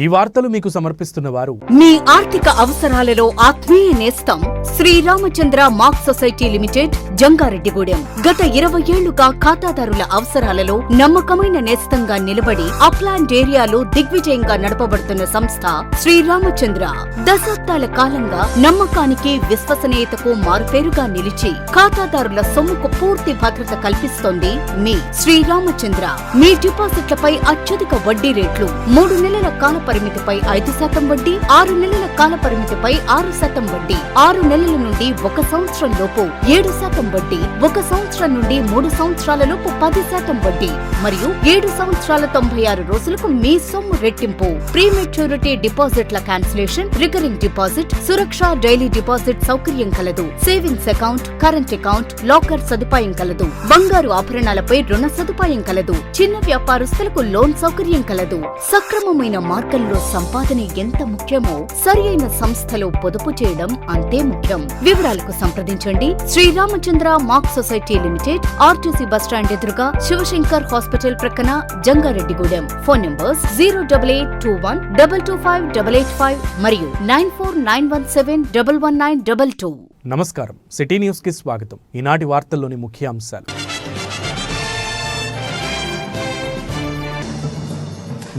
ఈ వార్తలు మీకు సమర్పిస్తున్న వారు మీ ఆర్థిక అవసరాలలో ఆత్మీయ నేస్తం Sriramachandra mark society limited Jangareddygudem. గత 20 ఏళ్లుగా ఖాతాదారుల అవసరాలలో నమ్మకమైన నేస్తంగా నిలబడి అప్లాండ్ ఏరియాలో దిగ్విజయంగా నడపబడుతున్న సంస్థ శ్రీరామచంద్ర. దశాబ్దాల కాలంగా నమ్మకానికి విశ్వసనీయతకు మారుపేరుగా నిలిచి ఖాతాదారుల సొమ్ముకు పూర్తి భద్రత కల్పిస్తోంది మీ శ్రీరామచంద్ర. మీ డిపాజిట్లపై అత్యధిక వడ్డీ రేట్లు, 3 నెలల కాల పరిమితిపై 5% వడ్డీ, 6 నెలల కాల పరిమితిపై 6% వడ్డీ, 6 నెలల నుండి 1 సంవత్సరం లోపు 7% వడ్డీ, 1 సంవత్సరం నుండి 3 సంవత్సరాల లోపు 10% వడ్డీ మరియు 7 సంవత్సరాల 96 రోజులకు మీ సొమ్ము రెట్టింపు. ప్రీ మెచ్యూరిటీ డిపాజిట్ల క్యాన్సిలేషన్, రికరింగ్ డిపాజిట్, సురక్ష డైలీ డిపాజిట్ సౌకర్యం కలదు. Savings account, current account, locker సదుపాయం కలదు. బంగారు ఆభరణాలపై రుణ సదుపాయం కలదు. చిన్న వ్యాపారస్తులకు లోన్ సౌకర్యం కలదు. సక్రమమైన మార్గంలో సంపాదన ఎంత ముఖ్యమో సరియైన సంస్థలో పొదుపు చేయడం అంతే ముఖ్యం. వివరాలకు సంప్రదించండి Sriramachandra mark society limited, RTC bus stand ఎదురుగా, శివశంకర్ హాస్పిటల్ ప్రక్కన, జంగారెడ్డిగూడెం. ఫోన్ నంబర్స్ 08821225885 మరియు 9491711922. నమస్కారం. సిటీ న్యూస్ కి స్వాగతం. ఈనాటి వార్తల్లోని ముఖ్య అంశాలు: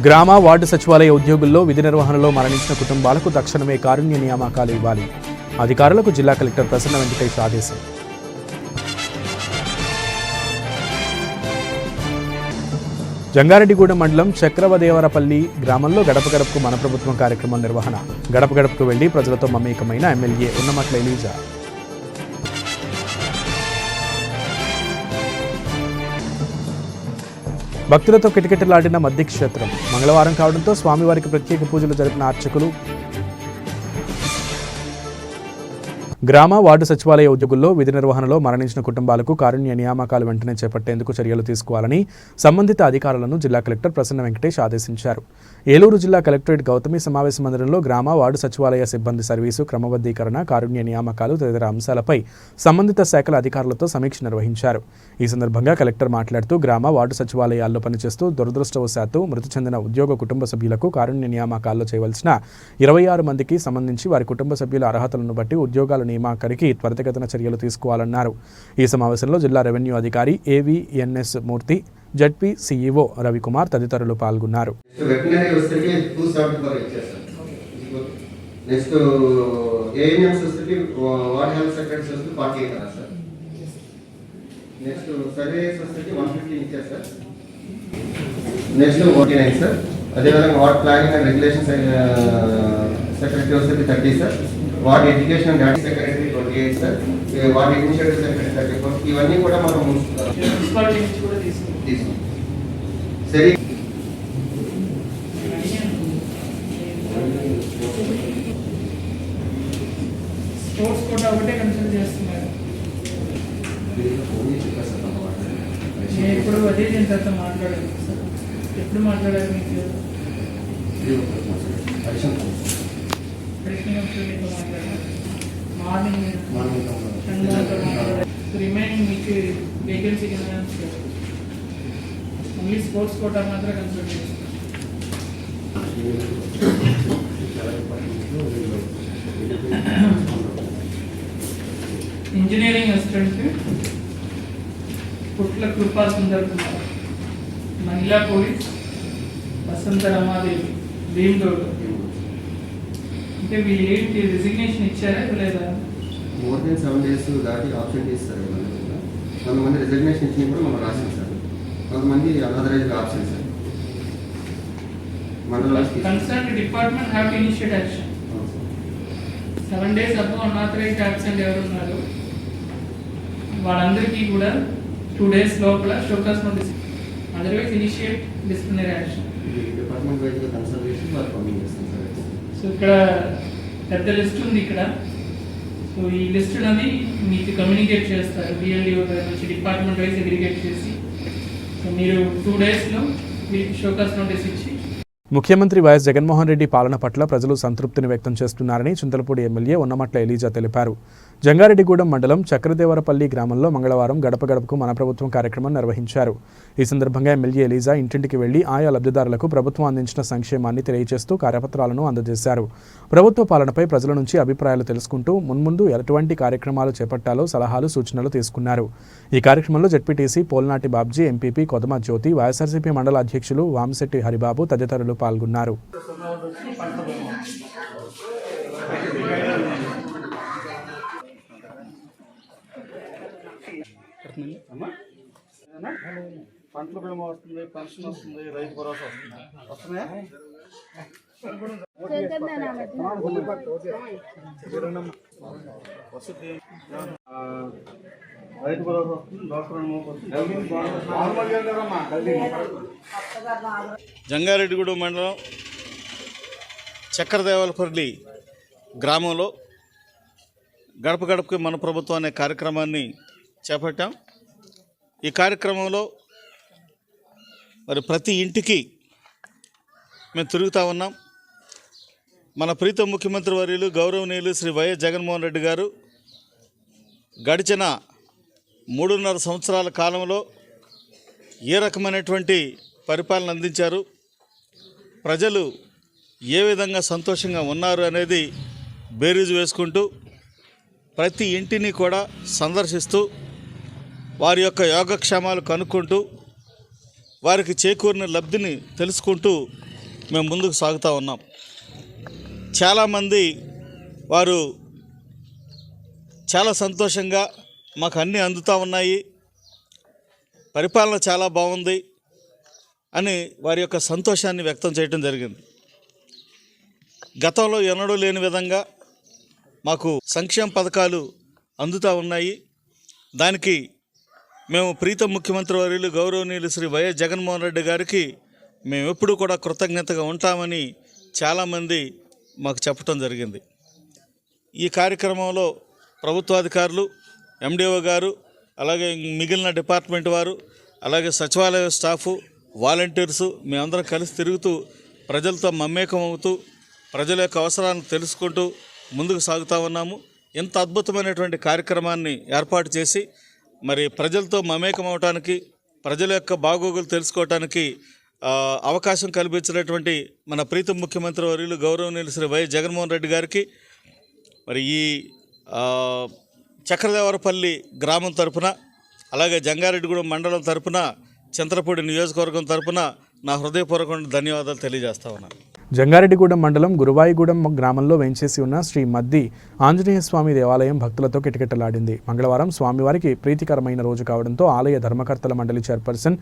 గ్రామ వార్డు సచివాలయ ఉద్యోగుల్లో విధి నిర్వహణలో మరణించిన కుటుంబాలకు తక్షణమే కారుణ్య నియామకాలు ఇవ్వాలి. అధికారులకు జిల్లా కలెక్టర్ ప్రసన్న వెంకటేష్ ఆదేశం. జంగారెడ్డిగూడెం మండలం చక్రవదేవరపల్లి గ్రామంలో గడప గడపకు మన ప్రభుత్వం కార్యక్రమం నిర్వహణ. గడప గడపకు వెళ్లి ప్రజలతో మమేకమైన ఎమ్మెల్యే ఉన్నమట్ల ఎలీజా. భక్తులతో కిటకిటలాడిన మద్ది క్షేత్రం. మంగళవారం కావడంతో స్వామివారికి ప్రత్యేక పూజలు జరిపిన అర్చకులు. గ్రామ వార్డు సచివాలయ ఉద్యోగుల్లో విధి నిర్వహణలో మరణించిన కుటుంబాలకు కారుణ్య నియామకాలు వెంటనే చేపట్టేందుకు చర్యలు తీసుకోవాలని సంబంధిత అధికారులను జిల్లా కలెక్టర్ ప్రసన్న వెంకటేష్ ఆదేశించారు. ఏలూరు జిల్లా కలెక్టరేట్ గౌతమి సమావేశ మందిరంలో గ్రామ వార్డు సచివాలయ సిబ్బంది సర్వీసు క్రమబద్ధీకరణ, కారుణ్య నియామకాలు తదితర అంశాలపై సంబంధిత శాఖల అధికారులతో సమీక్ష నిర్వహించారు. ఈ సందర్భంగా కలెక్టర్ మాట్లాడుతూ గ్రామ వార్డు సచివాలయాల్లో పనిచేస్తూ దురదృష్టవశాత్తు మృతి చెందిన ఉద్యోగ కుటుంబ సభ్యులకు కారుణ్య నియామకాల్లో చేయవలసిన 26 మందికి సంబంధించి వారి కుటుంబ సభ్యుల అర్హతలను బట్టి ఉద్యోగాల నియామకానికి త్వరితగతిన చర్యలు తీసుకోవాలన్నారు. ఈ సమావేశంలో జిల్లా రెవెన్యూ అధికారి ఏవిఎన్ఎస్ మూర్తి, జడ్పీ సిఇఓ రవికుమార్ తదితరులు పాల్గొన్నారు. అదేవిధంగా ward planning and regulations secretary వస్తుంది 30 sir. Ward education and data secretary 28 sir. Ward initiative secretary 34. ఇవన్నీ కూడా మనం తీసుకుంటాం. సరే, స్పోర్ట్స్ కోటా ఒకటే కన్సిడర్ చేస్తున్నారు. నేను ఇప్పుడు అదే తర్వాత మాట్లాడాను సార్. ఎప్పుడు మాట్లాడాలి మీకు? మార్నింగ్ రిమైనింగ్ మీకు వేకెన్సీ కింద ఓన్లీ స్పోర్ట్స్ కోటా మాత్రం కన్సిడర్ చేస్తాం. ఇంజనీరింగ్ అసిస్టెంట్ పుట్ల కృపా సుందర్ కుమార్, మహిళా పోలీస్ వసంత రమాదేవి, భీమదోడు. అంటే వీళ్ళు ఏంటి రిజిగ్నేషన్ ఇచ్చారా లేదా? మోర్ దెన్ 7 days దాటి ఆప్షన్ ఇస్తారు. కొంతమంది రిజిగ్నేషన్ ఇచ్చిన కూడా మనం రాసాం సార్. కొంతమంది unauthorised option sir. Concern department have to initiate action. 7 days above unauthorised absent ఎవరు ఉన్నారు వాళ్ళందరికీ కూడా 2 days లోపల show cause notice, otherwise initiate disciplinary action. Department wise consultation వాళ్ళు పంపింగ్ చేస్తాం సార్. సో ఇక్కడ పెద్ద లిస్ట్ ఉంది ఇక్కడ. సో ఈ లిస్ట్ అనేది మీకు కమ్యూనికేట్ చేస్తారు బిఎల్డిఓ నుంచి, డిపార్ట్మెంట్ వైజ్ అగ్రిగేట్ చేసి. సో మీరు 2 daysలో మీకు షోకాస్ నోటీస్ ఇచ్చి. ముఖ్యమంత్రి వైఎస్ జగన్మోహన్ రెడ్డి పాలన పట్ల ప్రజలు సంతృప్తిని వ్యక్తం చేస్తున్నారని చింతలపూడి ఎమ్మెల్యే ఉన్నమట్ల ఎలీజా తెలిపారు. జంగారెడ్డిగూడెం మండలం చక్రదేవరపల్లి గ్రామంలో మంగళవారం గడప గడపకు మన ప్రభుత్వం కార్యక్రమం నిర్వహించారు. ఈ సందర్భంగా ఎమ్మెల్యే ఎలీజా ఇంటింటికి వెళ్లి ఆయా లబ్ధిదారులకు ప్రభుత్వం అందించిన సంక్షేమాన్ని తెలియజేస్తూ కరపత్రాలను అందజేశారు. ప్రభుత్వ పాలనపై ప్రజల నుంచి అభిప్రాయాలు తెలుసుకుంటూ మున్ముందు ఎటువంటి కార్యక్రమాలు చేపట్టాలో సలహాలు సూచనలు తీసుకున్నారు. ఈ కార్యక్రమంలో జెడ్పీటీసీ పోల్నాటి బాబ్జీ, ఎంపీపీ కొదమ జ్యోతి, వైఎస్ఆర్సీపీ మండల అధ్యక్షులు వామశెట్టి హరిబాబు తదితరులు పాల్గొన్నారు. పంటల బీమా వస్తుంది, పెన్షన్ వస్తుంది, రైతు భరోసా వస్తుంది. రైతు భరోసా వస్తుంది. జంగారెడ్డిగూడెం మండలం చక్రదేవరపల్లి గ్రామంలో గడప గడపకి మన ప్రభుత్వం అనే కార్యక్రమాన్ని చేపట్టాం. ఈ కార్యక్రమంలో మరి ప్రతి ఇంటికి మేము తిరుగుతూ ఉన్నాం. మన ప్రీతం ముఖ్యమంత్రి వర్యులు గౌరవనీయులు శ్రీ వైఎస్ జగన్మోహన్ రెడ్డి గారు గడిచిన 3.5 సంవత్సరాల కాలంలో ఏ రకమైనటువంటి పరిపాలన అందించారు, ప్రజలు ఏ విధంగా సంతోషంగా ఉన్నారు అనేది బేరీజు వేసుకుంటూ ప్రతి ఇంటిని కూడా సందర్శిస్తూ వారి యొక్క యోగక్షేమాలు కనుక్కుంటూ వారికి చేకూరిన లబ్ధిని తెలుసుకుంటూ మేము ముందుకు సాగుతూ ఉన్నాం. చాలామంది వారు చాలా సంతోషంగా మాకు అన్నీ అందుతూ ఉన్నాయి, పరిపాలన చాలా బాగుంది అని వారి యొక్క సంతోషాన్ని వ్యక్తం చేయడం జరిగింది. గతంలో ఎన్నడూ లేని విధంగా మాకు సంక్షేమ పథకాలు అందుతూ ఉన్నాయి. దానికి మేము ప్రీతం ముఖ్యమంత్రి వర్యులు గౌరవనీయులు శ్రీ వైఎస్ జగన్మోహన్ రెడ్డి గారికి మేము ఎప్పుడూ కూడా కృతజ్ఞతగా ఉంటామని చాలామంది మాకు చెప్పడం జరిగింది. ఈ కార్యక్రమంలో ప్రభుత్వాధికారులు, ఎండిఓ గారు, అలాగే మిగిలిన డిపార్ట్మెంట్ వారు, అలాగే సచివాలయ స్టాఫు, వాలంటీర్సు మేమందరం కలిసి తిరుగుతూ ప్రజలతో మమేకం అవుతూ ప్రజల యొక్క అవసరాలను తెలుసుకుంటూ ముందుకు సాగుతూ ఉన్నాము. ఇంత అద్భుతమైనటువంటి కార్యక్రమాన్ని ఏర్పాటు చేసి మరి ప్రజలతో మమేకం అవటానికి, ప్రజల యొక్క బాగోగులు తెలుసుకోవటానికి అవకాశం కల్పించినటువంటి మన ప్రీతం ముఖ్యమంత్రి వర్యులు గౌరవనీయులు శ్రీ వైఎస్ జగన్మోహన్ రెడ్డి గారికి మరి ఈ చక్రదేవరపల్లి గ్రామం తరపున, అలాగే జంగారెడ్డిగూడెం మండలం తరపున, చింతలపూడి నియోజకవర్గం తరపున నా హృదయపూర్వకమైన ధన్యవాదాలు తెలియజేస్తా ఉన్నాను. జంగారెడ్డిగూడెం మండలం గురువాయిగూడెం గ్రామంలో వేంచేసి ఉన్న శ్రీ మద్ది ఆంజనేయ స్వామి దేవాలయం భక్తులతో కిటకిటలాడింది. మంగళవారం స్వామివారికి ప్రీతికరమైన రోజు కావడంతో ఆలయ ధర్మకర్తల మండలి చైర్పర్సన్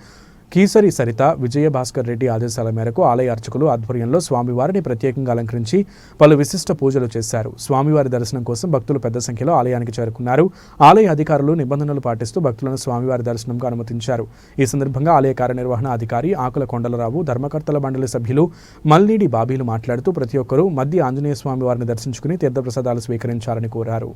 కీసరి సరిత విజయభాస్కర్ రెడ్డి ఆదేశాల మేరకు ఆలయ అర్చకులు ఆధ్వర్యంలో స్వామివారిని ప్రత్యేకంగా అలంకరించి పలు విశిష్ట పూజలు చేశారు. స్వామివారి దర్శనం కోసం భక్తులు పెద్ద సంఖ్యలో ఆలయానికి చేరుకున్నారు. ఆలయ అధికారులు నిబంధనలు పాటిస్తూ భక్తులను స్వామివారి దర్శనంకు అనుమతించారు. ఈ సందర్భంగా ఆలయ కార్యనిర్వహణ అధికారి ఆకుల కొండలరావు, ధర్మకర్తల మండలి సభ్యులు మల్నీడి బాబీలు మాట్లాడుతూ ప్రతి ఒక్కరూ మద్ది ఆంజనేయ స్వామి వారిని దర్శించుకుని తీర్థప్రసాదాలు స్వీకరించాలని కోరారు.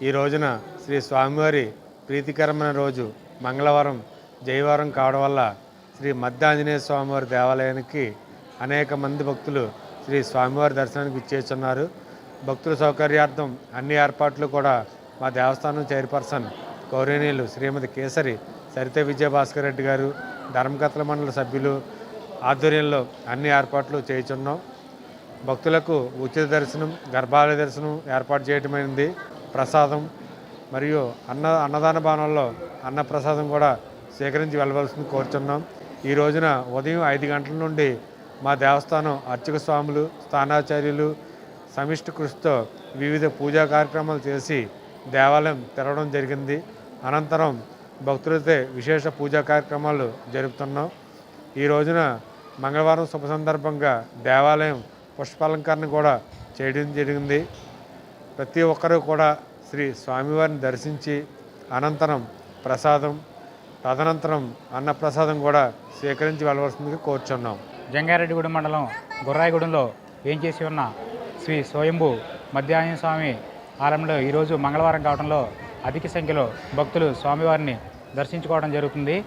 ఈ రోజున శ్రీ స్వామివారి ప్రీతికరమైన రోజు మంగళవారం జయవారం కావడం వల్ల శ్రీ మద్ది ఆంజనేయ స్వామివారి దేవాలయానికి అనేక మంది భక్తులు శ్రీ స్వామివారి దర్శనానికి ఇచ్చేస్తున్నారు. భక్తుల సౌకర్యార్థం అన్ని ఏర్పాట్లు కూడా మా దేవస్థానం చైర్పర్సన్ గౌరవనీయులు శ్రీమతి కేసరి సరిత విజయభాస్కర్ రెడ్డి గారు, ధర్మకర్తల మండలి సభ్యులు ఆధ్వర్యంలో అన్ని ఏర్పాట్లు చేయుచున్నాం. భక్తులకు ఉచిత దర్శనం, గర్భాలయ దర్శనం ఏర్పాటు చేయటమైంది. ప్రసాదం మరియు అన్నదాన భవనంలో అన్నప్రసాదం కూడా స్వీకరించి వెళ్ళవలసింది కోరుచున్నాం. ఈ రోజున ఉదయం 5 గంటల నుండి మా దేవస్థానం అర్చక స్వాములు, స్థానాచార్యులు సమిష్టి కృషితో వివిధ పూజా కార్యక్రమాలు చేసి దేవాలయం తెరవడం జరిగింది. అనంతరం భక్తులతో విశేష పూజా కార్యక్రమాలు జరుపుతున్నాం. ఈ రోజున మంగళవారం శుభ సందర్భంగా దేవాలయం పుష్పాలంకరణ కూడా చేయడం జరిగింది. ప్రతి ఒక్కరూ కూడా శ్రీ స్వామివారిని దర్శించి అనంతరం ప్రసాదం, తదనంతరం అన్నప్రసాదం కూడా స్వీకరించి వెళ్ళవలసిందిగా కోరుచున్నాం. జంగారెడ్డిగూడెం మండలం గుర్రాయిగూడెంలో వేంచేసి ఉన్న శ్రీ స్వయంభూ మధ్యాంజనేయ స్వామి ఆలయంలో ఈరోజు మంగళవారం కావడంలో అధిక సంఖ్యలో భక్తులు స్వామివారిని దర్శించుకోవడం జరుగుతుంది.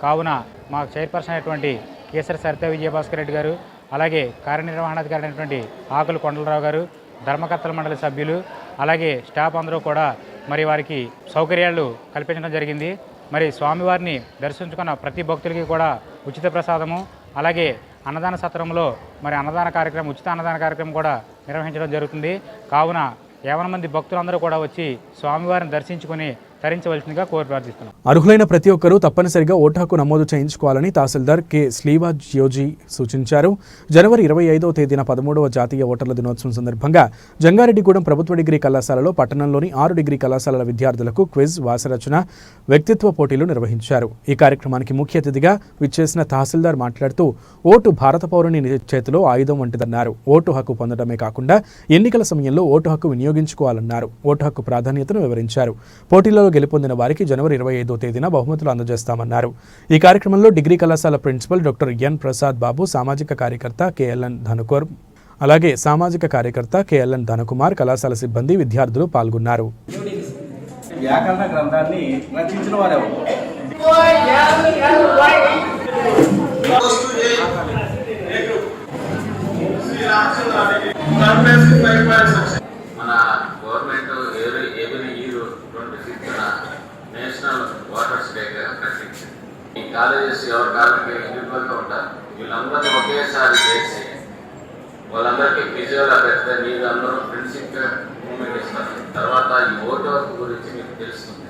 కావున మా చైర్పర్సన్ అయినటువంటి కేసరి సరిత విజయభాస్కర్ రెడ్డి గారు, అలాగే కార్యనిర్వహణాధికారి అయినటువంటి ఆకుల కొండలరావు గారు, ధర్మకర్తల మండలి సభ్యులు, అలాగే స్టాఫ్ అందరూ కూడా మరి వారికి సౌకర్యాలు కల్పించడం జరిగింది. మరి స్వామివారిని దర్శించుకున్న ప్రతి భక్తులకి కూడా ఉచిత ప్రసాదము, అలాగే అన్నదాన సత్రంలో మరి ఉచిత అన్నదాన కార్యక్రమం కూడా నిర్వహించడం జరుగుతుంది. కావున 50 మంది భక్తులందరూ కూడా వచ్చి స్వామివారిని దర్శించుకుని తరించవలసిందిగా కోరి ప్రార్థిస్తున్నాం. అర్హులైన ప్రతి ఒక్కరూ తప్పనిసరిగా ఓటు హక్కు నమోదు చేయించుకోవాలని తహసీల్దార్ కె స్లీవా జ్యోజీ సూచించారు. జనవరి 25వ తేదీన 13వ జాతీయ ఓటర్ల దినోత్సవం సందర్భంగా జంగారెడ్డిగూడెం ప్రభుత్వ డిగ్రీ కళాశాలలో పట్టణంలోని 6 డిగ్రీ కళాశాలల విద్యార్థులకు క్విజ్, వాసరచన, వ్యక్తిత్వ పోటీలు నిర్వహించారు. ఈ కార్యక్రమానికి ముఖ్య అతిథిగా విచ్చేసిన తహసీల్దార్ మాట్లాడుతూ ఓటు భారత పౌరుని చేతిలో ఆయుధం వంటిదన్నారు. ఓటు హక్కు పొందడమే కాకుండా ఎన్నికల సమయంలో ఓటు హక్కు వినియోగించుకోవాలన్నారు. ఓటు హక్కు ప్రాధాన్యతను వివరించారు. పోటీలలో గెలుపొందిన వారికి జనవరి 25వ తేదీన బహుమతులు అందజేస్తామన్నారు. ఈ కార్యక్రమంలో డిగ్రీ కళాశాల principal doctor N Prasad Babu, సామాజిక కార్యకర్త కెఎల్ఎన్ ధనుకోర్, అలాగే సామాజిక కార్యకర్త కెఎల్ఎన్ ధనకుమార్, కళాశాల సిబ్బంది, విద్యార్థులు పాల్గొన్నారు. వ్యాకరణ గ్రంథాన్ని రచించిన వారెవరు? మన గవర్నమెంట్ ఎవరి ఇయర్ 25న నేషనల్ వాటర్స్ డేగా ప్రకటించింది. ఈ కాలేజెస్ ఎవరి కాలేజీ ఇండివిజువల్గా ఉంటారు. వీళ్ళందరినీ ఒకేసారి చేసి వాళ్ళందరికీ విజువల్గా పెడితే మీరు అందరూ ఫ్రెండ్షిప్గా మూమెంట్ ఇస్తారు. తర్వాత ఈ ఓటు హక్కు గురించి మీకు తెలుస్తుంది.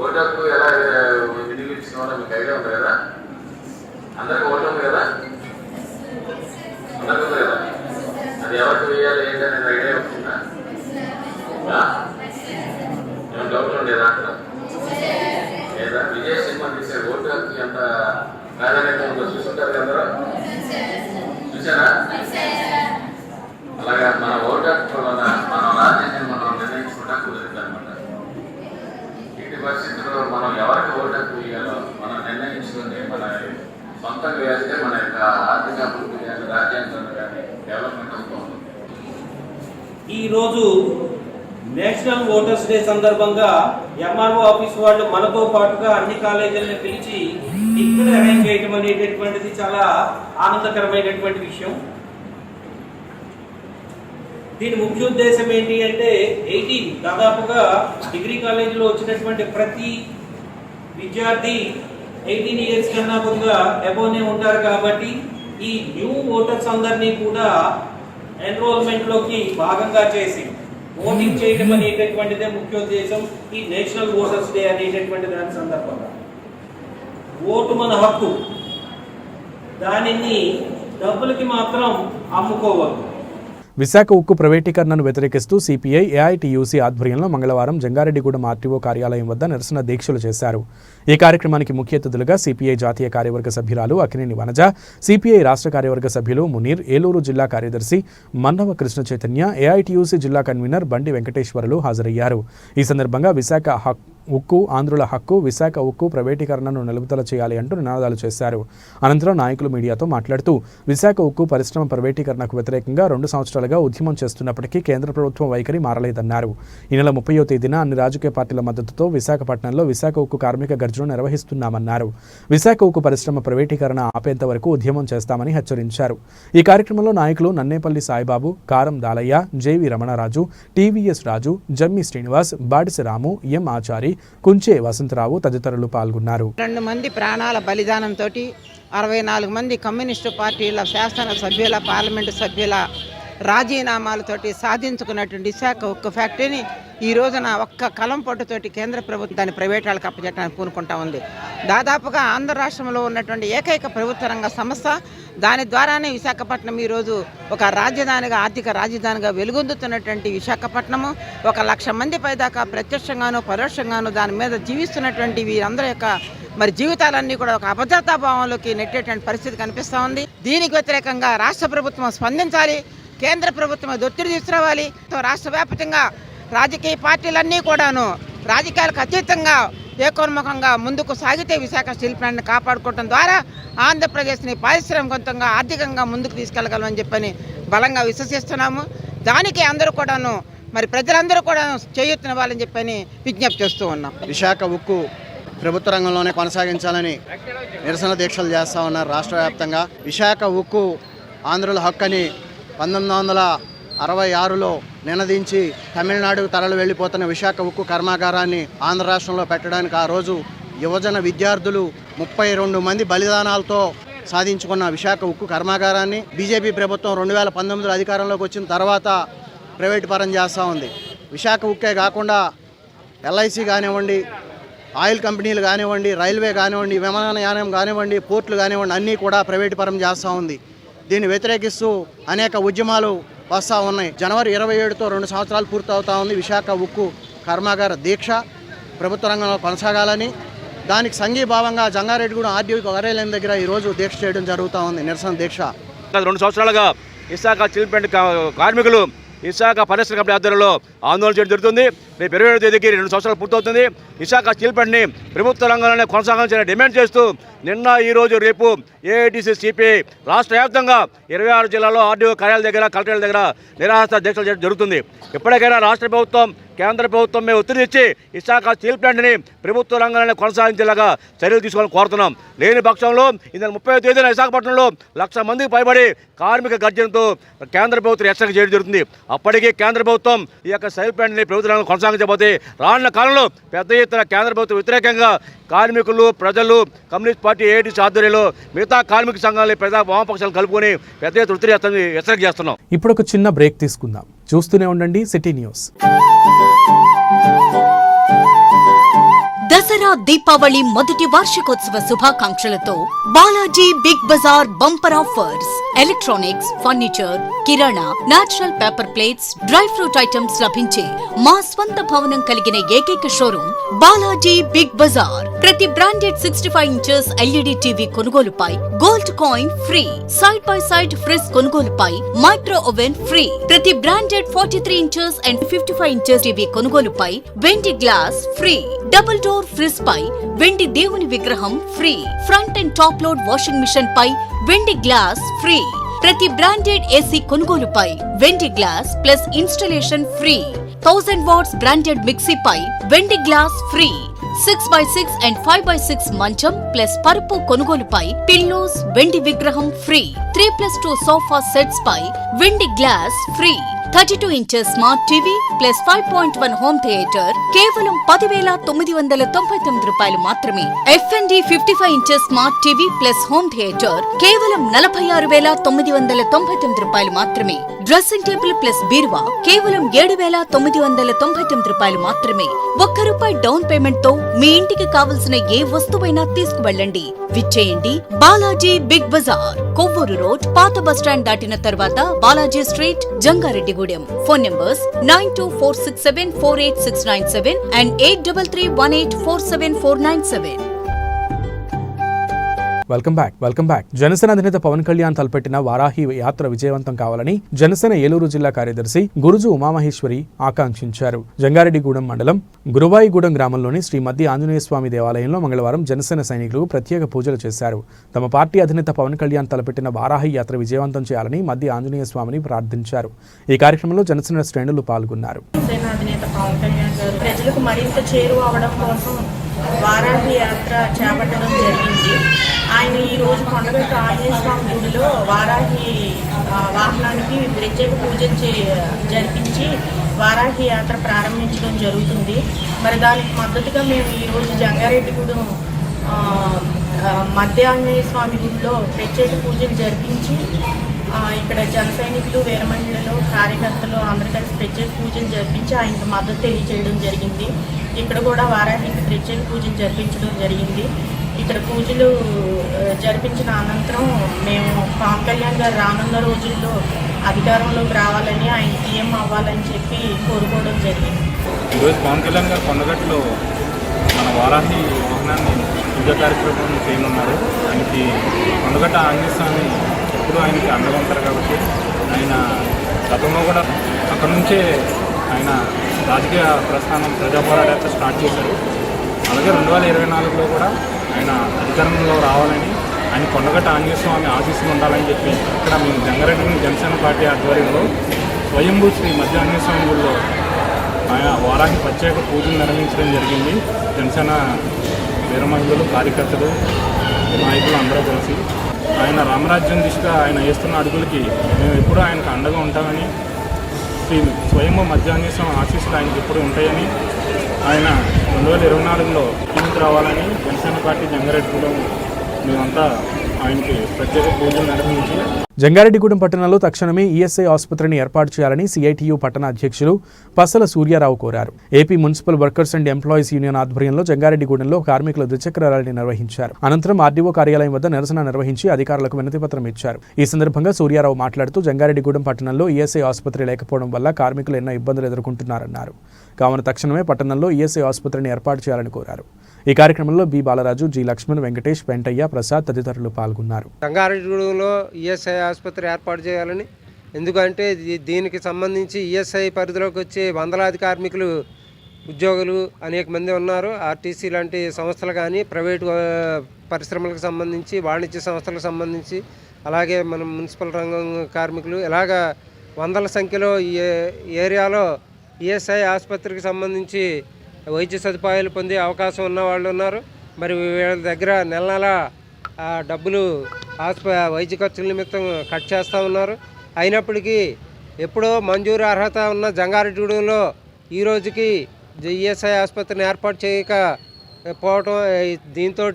ఓటు హక్కు ఎలా వినియోగించుకోవాలో మీకు ఐడియా ఉంది కదా? అందరికీ ఓటు ఉంది కదా? అందరికీ ఉంది కదా? అది ఎవరికి వేయాలి ఏంటనే ఐడియా వచ్చిందా? ఏమైనా డౌట్ ఉండేదా అట్లా లేదా? విజయ్ సినిమా తీసే ఓటు హక్కు ఎంత ప్రాధాన్యత ఉందో చూసుంటారు అందరూ. చూసారా? అలాగా మన ఓటు హక్కు వలన మన రాజ్యాన్ని మనం నిర్ణయించుకుంటా కుదురుతుంది అనమాట. ఇట్టి పరిస్థితుల్లో మనం ఎవరికి ఓటు హక్కు వేయాలో మనం నిర్ణయించుకుని మన సొంతంగా వేస్తే మన యొక్క ఆర్థిక అభివృద్ధి కానీ రాజ్యాంగం కానీ డెవలప్మెంట్ అవుతూ ఉంటుంది. ఈరోజు నేషనల్ ఓటర్స్ డే సందర్భంగా ఎంఆర్ఓ ఆఫీస్ వాళ్ళు మనతో పాటుగా అన్ని కాలేజీలను పిలిచి ఇక్కడ అరేంజ్ చేయడం అనేటటువంటిది చాలా ఆనందకరమైనటువంటి విషయం. దీని ముఖ్య ఉద్దేశం ఏంటి అంటే 18 దాదాపుగా డిగ్రీ కాలేజీలో వచ్చినటువంటి ప్రతి విద్యార్థి 18 ఇయర్స్ కన్నా కొద్దిగా అబోనే ఉంటారు. కాబట్టి ఈ న్యూ ఓటర్స్ అందరినీ కూడా ఎన్రోల్మెంట్లోకి భాగంగా చేసి ఓటింగ్ చేయడం అనేటటువంటిదే ముఖ్య ఉద్దేశం ఈ నేషనల్ ఓటర్స్ డే అనేటటువంటి దాని సందర్భంగా. ఓటు మన హక్కు, దానిని డబ్బులకి మాత్రం అమ్ముకోవద్దు. విశాఖ ఉక్కు ప్రైవేటీకరణను వ్యతిరేకిస్తూ సిపిఐ ఏఐటియుసి ఆధ్వర్యంలో మంగళవారం జంగారెడ్డిగూడెం ఆర్టీఓ కార్యాలయం వద్ద నిరసన దీక్షలు చేశారు. ఈ కార్యక్రమానికి ముఖ్య అతిథులుగా సిపిఐ జాతీయ కార్యవర్గ సభ్యురాలు అక్కినేని వనజ, సిపిఐ రాష్ట్ర కార్యవర్గ సభ్యులు మునీర్, ఏలూరు జిల్లా కార్యదర్శి మన్నవ కృష్ణ చైతన్య, ఏఐటియుసి జిల్లా కన్వీనర్ బండి వెంకటేశ్వరులు హాజరయ్యారు. ఈ సందర్భంగా విశాఖ ఉక్కు ఆంధ్రుల హక్కు, విశాఖ ఉక్కు ప్రైవేటీకరణను నిలుపుదల చేయాలి అంటూ నినాదాలు చేశారు. అనంతరం నాయకులు మీడియాతో మాట్లాడుతూ విశాఖ ఉక్కు పరిశ్రమ ప్రైవేటీకరణకు వ్యతిరేకంగా 2 సంవత్సరాలుగా ఉద్యమం చేస్తున్నప్పటికీ కేంద్ర ప్రభుత్వం వైఖరి మారలేదన్నారు. ఈ నెల 30వ తేదీన అన్ని రాజకీయ పార్టీల మద్దతుతో విశాఖపట్నంలో విశాఖ ఉక్కు కార్మిక గర్జన నిర్వహిస్తున్నామన్నారు. విశాఖ ఉక్కు పరిశ్రమ ప్రైవేటీకరణ ఆపేంత వరకు ఉద్యమం చేస్తామని హెచ్చరించారు. ఈ కార్యక్రమంలో నాయకులు నన్నేపల్లి సాయిబాబు, కారం దాలయ్య, జేవి రమణరాజు, టీవీఎస్ రాజు, జమ్మి శ్రీనివాస్, బాడిసి రాము, ఎం ఆచారి, కుంచే వసంతరావు తదితరులు పాల్గొన్నారు. 2 మంది ప్రాణాల బలిదానంతో 64 మంది కమ్యూనిస్టు పార్టీల శాసన సభ్యుల, పార్లమెంటు సభ్యుల రాజీనామాలతోటి సాధించుకున్నటువంటి విశాఖ ఉక్కు ఫ్యాక్టరీని ఈ రోజున ఒక్క కలం పట్టుతోటి కేంద్ర ప్రభుత్వం దాన్ని ప్రైవేట్ వాళ్ళకి అప్పచెట్టడానికి పూనుకుంటా ఉంది. దాదాపుగా ఆంధ్ర రాష్ట్రంలో ఉన్నటువంటి ఏకైక ప్రభుత్వ రంగ సంస్థ దాని ద్వారానే విశాఖపట్నం ఈరోజు ఒక రాజధానిగా, ఆర్థిక రాజధానిగా వెలుగొందుతున్నటువంటి విశాఖపట్నము 1,00,000 మంది పైదాకా ప్రత్యక్షంగాను పరోక్షంగాను దాని మీద జీవిస్తున్నటువంటి వీరందరి యొక్క మరి జీవితాలన్నీ కూడా ఒక అభద్రతా భావంలోకి నెట్టేటువంటి పరిస్థితి కనిపిస్తూ ఉంది. దీనికి వ్యతిరేకంగా రాష్ట్ర ప్రభుత్వం స్పందించాలి, కేంద్ర ప్రభుత్వం ఒత్తిడి తీసుకురావాలి. రాష్ట్ర వ్యాప్తంగా రాజకీయ పార్టీలన్నీ కూడాను రాజకీయాలకు అతీతంగా ఏకోన్ముఖంగా ముందుకు సాగితే విశాఖ స్టీల్ ప్లాంట్ని కాపాడుకోవడం ద్వారా ఆంధ్రప్రదేశ్ని పారిశ్రామికంగా, ఆర్థికంగా ముందుకు తీసుకెళ్లగలమని చెప్పని బలంగా విశ్వసిస్తున్నాము. దానికి అందరూ కూడాను మరి ప్రజలందరూ కూడా చేయూతనివ్వాలని చెప్పని విజ్ఞప్తి చేస్తూ ఉన్నాం. విశాఖ ఉక్కు ప్రభుత్వ రంగంలోనే కొనసాగించాలని నిరసన దీక్షలు చేస్తూ ఉన్నారు రాష్ట్ర వ్యాప్తంగా. విశాఖ ఉక్కు ఆంధ్రుల హక్కని 1966లో నినదించి తమిళనాడుకు తరలి వెళ్ళిపోతున్న విశాఖ ఉక్కు కర్మాగారాన్ని ఆంధ్ర రాష్ట్రంలో పెట్టడానికి ఆ రోజు యువజన విద్యార్థులు 32 మంది బలిదానాలతో సాధించుకున్న విశాఖ ఉక్కు కర్మాగారాన్ని బీజేపీ ప్రభుత్వం 2019లో అధికారంలోకి వచ్చిన తర్వాత ప్రైవేటు పరం చేస్తూ ఉంది. విశాఖ ఉక్కే కాకుండా ఎల్ఐసి కానివ్వండి, ఆయిల్ కంపెనీలు కానివ్వండి, రైల్వే కానివ్వండి, విమానయానం కానివ్వండి, పోర్టులు కానివ్వండి అన్నీ కూడా ప్రైవేటు పరం చేస్తూ ఉంది. దీన్ని వ్యతిరేకిస్తూ అనేక ఉద్యమాలు వస్తూ ఉన్నాయి. జనవరి 27తో 2 సంవత్సరాలు పూర్తవుతా ఉంది. విశాఖ ఉక్కు కర్మాగార దీక్ష ప్రభుత్వ రంగంలో కొనసాగాలని, దానికి సంఘీభావంగా జంగారెడ్డిగూడెం ఆర్డీఓ కార్యాలయం దగ్గర ఈరోజు దీక్ష చేయడం జరుగుతూ ఉంది, నిరసన దీక్ష. 2 సంవత్సరాలుగా విశాఖ స్టీల్ ప్లాంట్ కార్మికులు విశాఖ పరిశ్రమ కంపెనీ ఆధ్వర్యంలో ఆందోళన చేయడం జరుగుతుంది. రేపు 27వ తేదీకి 2 సంవత్సరాలు పూర్తవుతుంది. విశాఖ స్టీల్ ప్లాంట్ని ప్రభుత్వ రంగంలోనే కొనసాగించాలని డిమాండ్ చేస్తూ నిన్న, ఈరోజు, రేపు ఏఐటీసీ సిపిఐ రాష్ట్ర వ్యాప్తంగా 26 జిల్లాల్లో ఆర్డీఓ కార్యాలయాల దగ్గర, కలెక్టర్ల దగ్గర నిరాహార దీక్షలు చేయడం జరుగుతుంది. ఎప్పటికైనా రాష్ట్ర ప్రభుత్వం, కేంద్ర ప్రభుత్వం మీద ఒత్తిడి ఇచ్చి విశాఖ స్టీల్ ప్లాంట్ని ప్రభుత్వ రంగంలోనే కొనసాగించేలాగా చర్యలు తీసుకోవాలని కోరుతున్నాం. లేని పక్షంలో ఈ నెల 30వ తేదీన విశాఖపట్నంలో 1,00,000 మందికి పైబడి కార్మిక గర్జనతో కేంద్ర ప్రభుత్వం హెచ్చరిక చేయడం జరుగుతుంది. అప్పటికే కేంద్ర ప్రభుత్వం ఈ యొక్క స్టీల్ ప్లాంట్ని ప్రభుత్వ రంగంలో కొనసాగించబోతే రానున్న కాలంలో పెద్ద ఎత్తున కేంద్ర ప్రభుత్వం వ్యతిరేకంగా కార్మికులు, ప్రజలు, కమ్యూనిస్ట్ పార్టీ ఏఐటీసీ ఆధ్వర్యంలో మిగతా కార్మిక సంఘాలు, ప్రజా వామపక్షాలు కలుపుకొని పెద్ద ఎత్తున ఒత్తిడి హెచ్చరిక చేస్తున్నాం. ఇప్పుడు ఒక చిన్న బ్రేక్ తీసుకుందాం. చూస్తూనే ఉండండి సిటీ న్యూస్. దసరా దీపావళి మొదటి వార్షికోత్సవ శుభాకాంక్షలతో Balaji big bazaar bumper offers. Electronics, furniture, కిరాణా, natural paper plates, dry fruit items లభించే మా స్వంత భవనం కలిగిన ఏకైక షోరూమ్ బాలాజీ బిగ్ బజార్. ప్రతి బ్రాండెడ్ 65 ఇంచెస్ ఎల్ఈడి టీవీ కొనుగోలుపై gold coin free. Side by side fridge కొనుగోలుపై మైక్రో ఓవెన్ ఫ్రీ. ప్రతి branded 43 inches and 55 inches TV కొనుగోలుపై వెండి glass free. Double door fridge పై వెండి దేవుని విగ్రహం free. Front and top load washing machine పై వెండి గ్లాస్ ఫ్రీ. ప్రతి బ్రాండెడ్ ఏసీ కొనుగోలుపై వెండి glass plus installation free. 1000 watts branded mixie పై వెండి glass free. 6x6 and 5x6 మంచం ప్లస్ పరుపు కొనుగోలుపై పిల్లోస్ వెండి విగ్రహం ఫ్రీ. 3+2 సోఫా సెట్స్ పై వెండి glass free. 32 inches smart TV plus 5.1 home theatre కేవలం 10,999 రూపాయలు మాత్రమే. FND 55 inches smart TV plus home theatre కేవలం 46,999 రూపాయలు మాత్రమే. డ్రెస్సింగ్ టేబుల్ ప్లస్ బీరువా కేవలం 7,999 రూపాయలు మాత్రమే. ₹1 డౌన్ పేమెంట్ తో మీ ఇంటికి కావలసిన ఏ వస్తువైనా తీసుకువెళ్ళండి. విచ్చేయండి బాలాజీ బిగ్ బజార్, కొవ్వూరు రోడ్, పాత బస్టాండ్ దాటిన తర్వాత Balaji street, Jangareddygudem. Phone numbers 9246748697 and 8331847497. Welcome back. Janasena అధినేత పవన్ కళ్యాణ్ తలపెట్టిన వారాహి యాత్ర విజయవంతం కావాలని జనసేన ఏలూరు జిల్లా కార్యదర్శి గురుజు ఉమామహేశ్వరి ఆకాంక్షించారు. జంగారెడ్డిగూడెం మండలం గురువాయిగూడెం గ్రామంలోని శ్రీ మధ్య ఆంజనేయ స్వామి దేవాలయంలో మంగళవారం జనసేన సైనికులు ప్రత్యేక పూజలు చేశారు. తమ పార్టీ అధినేత పవన్ కళ్యాణ్ తలపెట్టిన వారాహి యాత్ర విజయవంతం చేయాలని మధ్య ఆంజనేయ స్వామిని ప్రార్థించారు. ఈ కార్యక్రమంలో జనసేన శ్రేణులు పాల్గొన్నారు. ప్రజలకు మరింత చేరువ అవడం కోసం వారాహి యాత్ర చేపట్టడం జరిగింది. ఆయన ఈరోజు కొండగట్టు ఆంజనేయ స్వామి గుడిలో వారాహి వాహనానికి ప్రత్యేక పూజలు జరిపించి వారాహి యాత్ర ప్రారంభించడం జరుగుతుంది. మరి దానికి మద్దతుగా మేము ఈరోజు జంగారెడ్డిగూడెం మధ్య ఆంజనేయ స్వామి గుడిలో ప్రత్యేక పూజలు జరిపించి ఇక్కడ జన సైనికులు, వీర మహిళలు, కార్యకర్తలు అందరూ కలిసి ప్రత్యేక పూజలు జరిపించి ఆయనకు మద్దతు తెలియజేయడం జరిగింది. ఇక్కడ కూడా వారాహికి ప్రత్యేక పూజలు జరిపించడం జరిగింది. ఇక ఇక్కడ పూజలు జరిపించిన అనంతరం మేము పవన్ కళ్యాణ్ గారు రానున్న రోజుల్లో అధికారంలోకి రావాలని, ఆయన సీఎం అవ్వాలని చెప్పి కోరుకోవడం జరిగింది. ఈరోజు పవన్ కళ్యాణ్ గారు కొండగట్టులో మన వారాహి వాహనాన్ని పూజ కార్యక్రమం చేయనున్నారు. ఆయనకి కొండగట్ట ఆంజనేయ స్వామి ఎప్పుడు ఆయనకి అండగా ఉంటారు కాబట్టి ఆయన గతంలో కూడా అక్కడ నుంచే ఆయన రాజకీయ ప్రస్థానం ప్రజా పోరాటాన్ని స్టార్ట్ చేశారు. అలాగే 2024లో కూడా ఆయన అధికారంలో రావాలని, ఆయన కొండగట్ట ఆంజనేయ స్వామి ఆశీస్సులు ఉండాలని చెప్పి ఇక్కడ మేము జంగారెడ్డి జనసేన పార్టీ ఆధ్వర్యంలో స్వయంభూ శ్రీ మధ్య ఆంజనేయ స్వామి గుడిలో ఆయన వారానికి ప్రత్యేక పూజలు నిర్వహించడం జరిగింది. జనసేన వీర మహిళలు, కార్యకర్తలు, నాయకులు అందరూ కలిసి ఆయన రామరాజ్యం దిశగా ఆయన వేస్తున్న అడుగులకి మేము ఎప్పుడూ ఆయనకు అండగా ఉంటామని, శ్రీ స్వయంభూ మధ్య ఆంజనేయ స్వామి ఆశీస్సులు ఆయనకి ఎప్పుడు ఉంటాయని, ఆయన 2024లో టీంకి రావాలని జనసేన పార్టీ జంగారెడ్డిగూడెం మేమంతా ఆయనకి ప్రత్యేక పూజలు నిర్వహించి జంగారెడ్డిగూడెం పట్టణంలో తక్షణమే ఈఎస్ఐ ఆసుపత్రిని ఏర్పాటు చేయాలని సిఐటియు పట్టణ అధ్యక్షులు పసల సూర్యారావు కోరారు. AP municipal workers and employees union ఆధ్వర్యంలో జంగారెడ్డిగూడెంలో కార్మికుల ద్విచక్ర ర్యాలీని నిర్వహించారు. అనంతరం ఆర్డీఓ కార్యాలయం వద్ద నిరసన నిర్వహించి అధికారులకు వినతిపత్రం ఇచ్చారు. ఈ సందర్భంగా సూర్యారావు మాట్లాడుతూ జంగారెడ్డిగూడెం పట్టణంలో ఈఎస్ఐ ఆసుపత్రి లేకపోవడం వల్ల కార్మికులు ఎన్నో ఇబ్బందులు ఎదుర్కొంటున్నారన్నారు. కావున తక్షణమే పట్టణంలో ఈఎస్ఐ ఆసుపత్రిని ఏర్పాటు చేయాలని కోరారు. ఈ కార్యక్రమంలో బి బాలరాజు, జి లక్ష్మణ్, వెంకటేష్, వెంటయ్య, ప్రసాద్ తదితరులు పాల్గొన్నారు. జంగారెడ్డిగూడెంలో ఈఎస్ఐ ఆసుపత్రి ఏర్పాటు చేయాలని, ఎందుకంటే దీనికి సంబంధించి ఈఎస్ఐ పరిధిలోకి వచ్చే వందలాది కార్మికులు, ఉద్యోగులు అనేక మంది ఉన్నారు. ఆర్టీసీ లాంటి సంస్థలు కానీ, ప్రైవేటు పరిశ్రమలకు సంబంధించి, వాణిజ్య సంస్థలకు సంబంధించి, అలాగే మన మున్సిపల్ రంగం కార్మికులు, ఇలాగా వందల సంఖ్యలో ఈ ఏరియాలో ఈఎస్ఐ ఆసుపత్రికి సంబంధించి వైద్య సదుపాయాలు పొందే అవకాశం ఉన్న వాళ్ళు ఉన్నారు. మరి వీళ్ళ దగ్గర నెల నెల డబ్బులు వైద్య ఖర్చుల నిమిత్తం కట్ చేస్తూ ఉన్నారు. అయినప్పటికీ ఎప్పుడో మంజూరు అర్హత ఉన్న జంగారెడ్డిగూడెంలో ఈ రోజుకి ఈఎస్ఐ ఆసుపత్రిని ఏర్పాటు చేయకపోవటం, దీంతో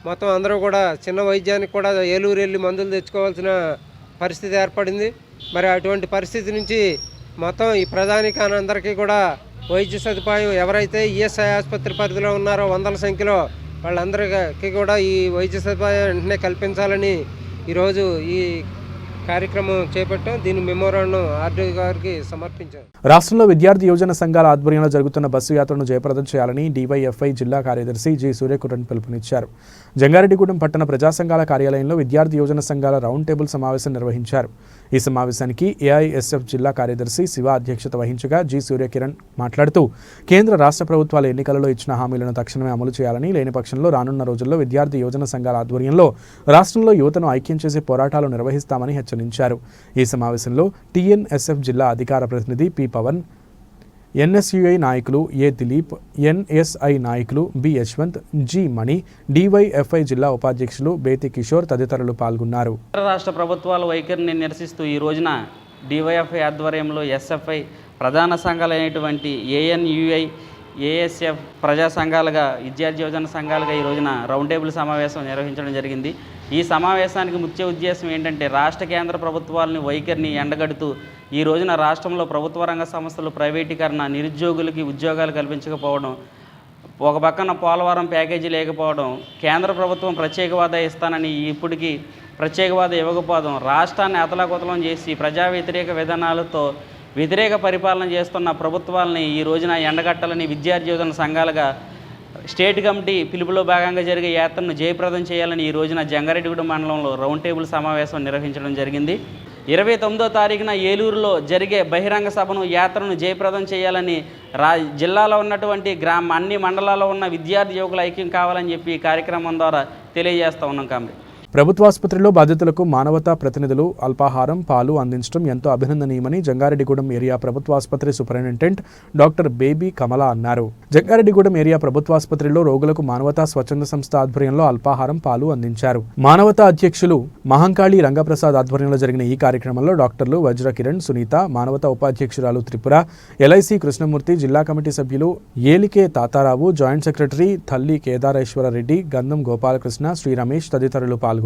మొత్తం అందరూ కూడా చిన్న వైద్యానికి కూడా ఏలూరు వెళ్ళి మందులు తెచ్చుకోవాల్సిన పరిస్థితి ఏర్పడింది. మరి అటువంటి పరిస్థితి నుంచి మొత్తం ఈ ప్రజానికానందరికీ కూడా వైద్య సదుపాయం ఎవరైతే ఈఎస్ఐ ఆసుపత్రి పరిధిలో ఉన్నారో వందల సంఖ్యలో వాళ్ళందరికీ కూడా ఈ వైద్య సదుపాయం వెంటనే కల్పించాలని ఈరోజు ఈ కార్యక్రమం చేపట్టాం. దీని మెమోరాండం ఆర్డీఓ గారికి సమర్పించాం. రాష్ట్రంలో విద్యార్థి యువజన సంఘాల ఆధ్వర్యంలో జరుగుతున్న బస్సు యాత్రను జయప్రదం చేయాలని డివైఎఫ్ఐ జిల్లా కార్యదర్శి జి సూర్యకురణ్ పిలుపునిచ్చారు. జంగారెడ్డిగూడెం పట్టణ ప్రజా సంఘాల కార్యాలయంలో విద్యార్థి యువజన సంఘాల రౌండ్ టేబుల్ సమావేశం నిర్వహించారు. ఈ సమావేశానికి ఏఐఎస్ఎఫ్ జిల్లా కార్యదర్శి శివ అధ్యక్షత వహించగా జి సూర్యకిరణ్ మాట్లాడుతూ కేంద్ర రాష్ట్ర ప్రభుత్వాల ఎన్నికలలో ఇచ్చిన హామీలను తక్షణమే అమలు చేయాలని, లేని పక్షంలో రానున్న రోజుల్లో విద్యార్థి యువజన సంఘాల ఆధ్వర్యంలో రాష్ట్రంలో యువతను ఐక్యం చేసే పోరాటాలు నిర్వహిస్తామని హెచ్చరించారు. ఈ సమావేశంలో టీఎన్ఎస్ఎఫ్ జిల్లా అధికార ప్రతినిధి పి పవన్, ఎన్ఎస్యుఐ నాయకులు ఏ దిలీప్, ఎన్ఎస్ఐ నాయకులు బి యశ్వంత్, జి మణి, డివైఎఫ్ఐ జిల్లా ఉపాధ్యక్షులు బేతి కిషోర్ తదితరులు పాల్గొన్నారు. రాష్ట్ర ప్రభుత్వాల వైఖరిని నిరసిస్తూ ఈ రోజున డివైఎఫ్ఐ ఆధ్వర్యంలో ఎస్ఎఫ్ఐ ప్రధాన సంఘాలైనటువంటి ఏఎన్యుఐ, ఏఎస్ఎఫ్ ప్రజా సంఘాలుగా, విద్యార్థి యువజన సంఘాలుగా ఈ రోజున రౌండ్ టేబుల్ సమావేశం నిర్వహించడం జరిగింది. ఈ సమావేశానికి ముఖ్య ఉద్దేశం ఏంటంటే రాష్ట్ర కేంద్ర ప్రభుత్వాలని వైఖరిని ఎండగడుతూ ఈ రోజున రాష్ట్రంలో ప్రభుత్వ రంగ సంస్థలు ప్రైవేటీకరణ, నిరుద్యోగులకి ఉద్యోగాలు కల్పించకపోవడం, ఒక పక్కన పోలవరం ప్యాకేజీ లేకపోవడం, కేంద్ర ప్రభుత్వం ప్రత్యేక హోదా ఇస్తానని ఇప్పటికీ ప్రత్యేక హోదా ఇవ్వకపోవడం, రాష్ట్రాన్ని అతలాకుతలం చేసి ప్రజా వ్యతిరేక విధానాలతో వ్యతిరేక పరిపాలన చేస్తున్న ప్రభుత్వాలని ఈ రోజున ఎండగట్టాలని విద్యార్థి యువజన సంఘాలుగా స్టేట్ కమిటీ పిలుపులో భాగంగా జరిగే యాత్రను జయప్రదం చేయాలని ఈ రోజున జంగారెడ్డిగూడెం మండలంలో రౌండ్ టేబుల్ సమావేశం నిర్వహించడం జరిగింది. 29వ తారీఖున ఏలూరులో జరిగే బహిరంగ సభను, యాత్రను జయప్రదం చేయాలని జిల్లాలో ఉన్నటువంటి అన్ని మండలాల్లో ఉన్న విద్యార్థి యువకులు ఐక్యం కావాలని చెప్పి ఈ కార్యక్రమం ద్వారా తెలియజేస్తూ ఉన్నాం. కామెడీ ప్రభుత్వాసుపత్రిలో బాధితులకు మానవతా ప్రతినిధులు అల్పాహారం, పాలు అందించడం ఎంతో అభినందనీయమని జంగారెడ్డిగూడెం ఏరియా ప్రభుత్వాసుపత్రి సూపరింటెండెంట్ డాక్టర్ బేబీ కమల అన్నారు. జంగారెడ్డిగూడెం ఏరియా ప్రభుత్వాసుపత్రిలో రోగులకు మానవతా స్వచ్ఛంద సంస్థ ఆధ్వర్యంలో అల్పాహారం, పాలు అందించారు. మానవతా అధ్యక్షులు మహంకాళి రంగప్రసాద్ ఆధ్వర్యంలో జరిగిన ఈ కార్యక్రమంలో డాక్టర్లు వజ్ర కిరణ్, సునీత, మానవతా ఉపాధ్యక్షురాలు త్రిపుర, ఎల్ఐసి కృష్ణమూర్తి, జిల్లా కమిటీ సభ్యులు ఏలికే తాతారావు, జాయింట్ సెక్రటరీ తల్లి కేదారేశ్వర రెడ్డి, గంధం గోపాలకృష్ణ, శ్రీ రమేష్ తదితరులు పాల్గొన్నారు.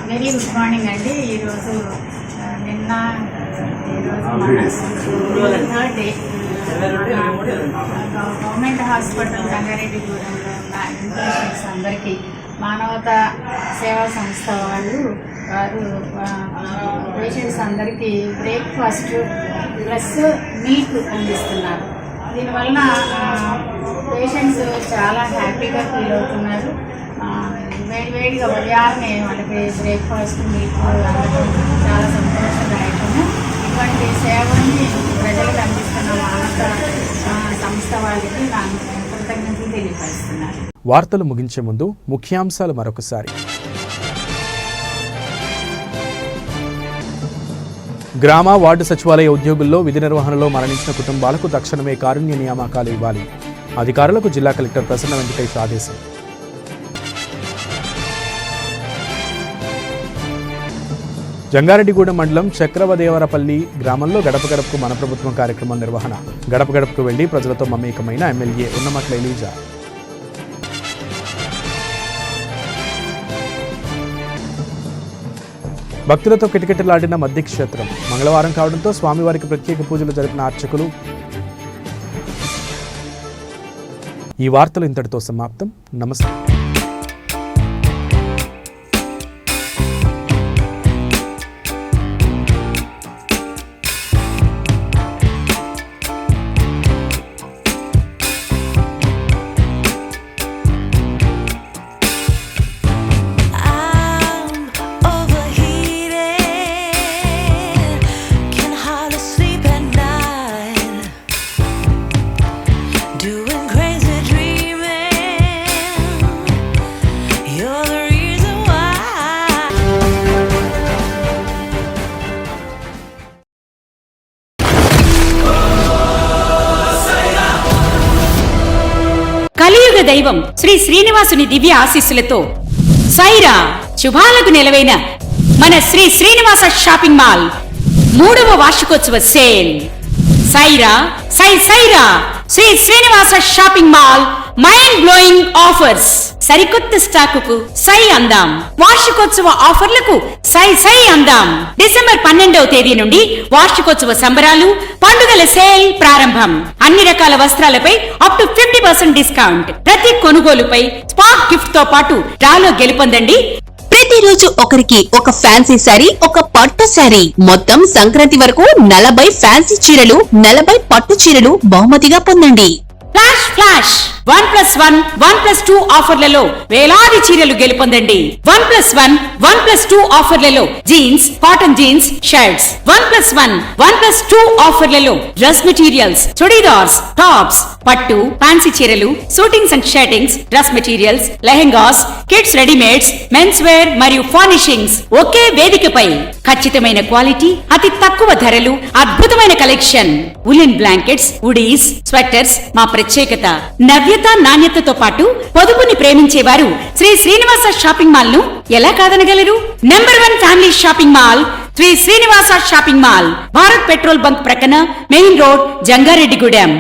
వెరీ గుడ్ మార్నింగ్ అండి. ఈరోజు నిన్న థర్డ్ డే గవర్నమెంట్ హాస్పిటల్ జంగారెడ్డిగూడెంలో ఉన్న ఇన్పేషెంట్స్ అందరికీ మానవతా సేవా సంస్థ వారు పేషెంట్స్ అందరికీ బ్రేక్ఫాస్ట్ ప్లస్ మిల్క్ అందిస్తున్నారు. దీనివలన పేషెంట్స్ చాలా హ్యాపీగా ఫీల్ అవుతున్నారు. వేడివేడిగా ఉదయాన్నే వాళ్ళకి బ్రేక్ఫాస్ట్ మిల్క్ అందడం చాలా సంతోషదాయకము. ఇటువంటి సేవల్ని ప్రజలకు అందిస్తున్న మానవతా సంస్థ వాళ్ళకి నాకు కృతజ్ఞతలు తెలియపరుస్తున్నారు. వార్తలు ముగించే ముందు ముఖ్యాంశాలు మరొకసారి. గ్రామ వార్డు సచివాలయ ఉద్యోగుల్లో విధి నిర్వహణలో మరణించిన కుటుంబాలకు తక్షణమే కారుణ్య నియామకాలు ఇవ్వాలి. అధికారులకు జిల్లా కలెక్టర్ ప్రసన్న వెంకటేష్ ఆదేశం. జంగారెడ్డిగూడెం మండలం చక్రవదేవరపల్లి గ్రామంలో గడప గడపకు మన ప్రభుత్వం కార్యక్రమం నిర్వహణ. గడప గడపకు వెళ్లి ప్రజలతో మమేకమైన ఎమ్మెల్యే ఉన్నమట్ల ఎలీజా. భక్తులతో కిటకిటలాడిన మధ్య క్షేత్రం. మంగళవారం కావడంతో స్వామివారికి ప్రత్యేక పూజలు జరిపిన అర్చకులు. ఈ వార్తలు ఇంతటితో సమాప్తం. నమస్తే. కలియుగ దైవం శ్రీ శ్రీనివాసుని దివ్య ఆశీస్సులతో సైరా శుభాలకు నెలవైన మన శ్రీ శ్రీనివాస షాపింగ్ మాల్ 3వ వార్షికోత్సవ సేల్. సైరా సైరా Sri Srinivasa shopping mall mind blowing offers. సరికొత్త స్టాకుకు సై అందాం. వార్షికోత్సవ ఆఫర్లకు సై అందాం. డిసెంబర్ 12వ తేదీ నుండి వార్షికోత్సవ సంబరాలు, పండుగల సేల్ ప్రారంభం. అన్ని రకాల వస్త్రాలపై అప్ టు 50% డిస్కౌంట్. ప్రతి కొనుగోలుపై స్పాట్ గిఫ్ట్ తో పాటు డ్రాలో గెలుపొందండి. ప్రతిరోజు ఒకరికి ఒక ఫ్యాన్సీ శారీ, ఒక పట్టు శారీ. మొత్తం సంక్రాంతి వరకు 40 ఫ్యాన్సీ చీరలు, 40 పట్టు చీరలు బహుమతిగా పొందండి. ఫ్లాష్ 1+1, 1+2 ఆఫర్లలో వేలాది చీరలు గెలుపొందండి. 1+1, 1+2 ఆఫర్లలో జీన్స్, కాటన్ జీన్స్, షర్ట్స్. 1+1, 1+2 ఆఫర్లలో డ్రెస్ మెటీరియల్స్, చుడీదార్స్, టాప్స్, పట్టు, ఫ్యాన్సీ చీరలు, suitings and shirtings, dress materials, lehengas, kids readymades, men's wear మరియు ఫర్నిషింగ్స్ ఒకే వేదికపై. ఖచ్చితమైన క్వాలిటీ, అతి తక్కువ ధరలు, అద్భుతమైన collection. Woollen blankets, hoodies, sweaters మా ప్రత్యేకత. నవ్యత, నాణ్యతతో పాటు పొదుపుని ప్రేమించేవారు శ్రీ శ్రీనివాస షాపింగ్ మాల్ ను ఎలా కాదనగలరు? Number 1 family shopping mall Sri Srinivasa shopping mall, Bharat petrol bunk ప్రక్కన, మెయిన్ రోడ్, జంగారెడ్డిగూడెం.